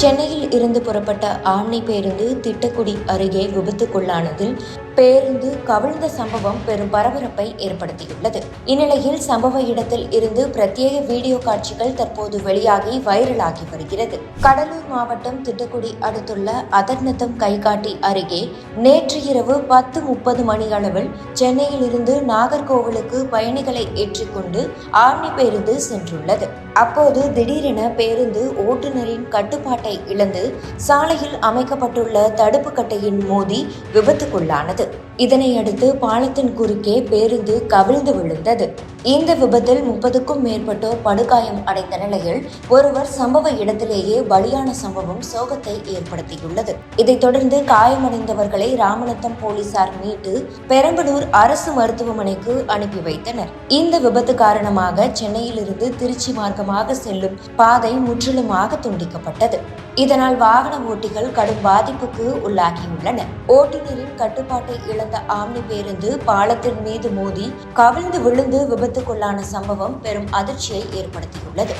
சென்னையில் இருந்து புறப்பட்ட ஆம்னி பேருந்து திட்டக்குடி அருகே விபத்துக்குள்ளானதில் பேருந்து கவிழ்ந்த சம்பவம் பெரும் பரபரப்பை ஏற்படுத்தியுள்ளது. இந்நிலையில் சம்பவ இடத்தில் இருந்து பிரத்யேக வீடியோ காட்சிகள் தற்போது வெளியாகி வைரலாகி வருகிறது. கடலூர் மாவட்டம் திட்டக்குடி அடுத்துள்ள அதர்நத்தம் கைகாட்டி அருகே நேற்று இரவு 10:30 மணியளவில் சென்னையில் இருந்து நாகர்கோவிலுக்கு பயணிகளை ஏற்றிக்கொண்டு ஆம்னி பேருந்து சென்றுள்ளது. அப்போது திடீரென பேருந்து ஓட்டுநரின் கட்டுப்பாட்டை இழந்து சாலையில் அமைக்கப்பட்டுள்ள தடுப்பு கட்டையின் மோதி விபத்துக்குள்ளானது. இதனையடுத்து பாலத்தின் குறுக்கே பேருந்து கவிழ்ந்து விழுந்தது. இந்த விபத்தில் 30க்கும் மேற்பட்டோர் படுகாயம் அடைந்த நிலையில் ஒருவர் சம்பவ இடத்திலேயே பலியான சம்பவம் சோகத்தை ஏற்படுத்தியுள்ளது. இதைத் தொடர்ந்து காயமடைந்தவர்களை ராமநத்தம் போலீசார் மீட்டு பெரம்பலூர் அரசு மருத்துவமனைக்கு அனுப்பி வைத்தனர். இந்த விபத்து காரணமாக சென்னையிலிருந்து திருச்சி மார்க்கமாக செல்லும் பாதை முற்றிலுமாக துண்டிக்கப்பட்டது. இதனால் வாகன ஓட்டிகள் கடும் பாதிப்புக்கு உள்ளாகியுள்ளனர். ஓட்டுநரின் கட்டுப்பாட்டை இழந்த ஆம்னி பேருந்து பாலத்தின் மீது மோதி கவிழ்ந்து விழுந்து விபத்துக்குள்ளான சம்பவம் பெரும் அதிர்ச்சியை ஏற்படுத்தியுள்ளது.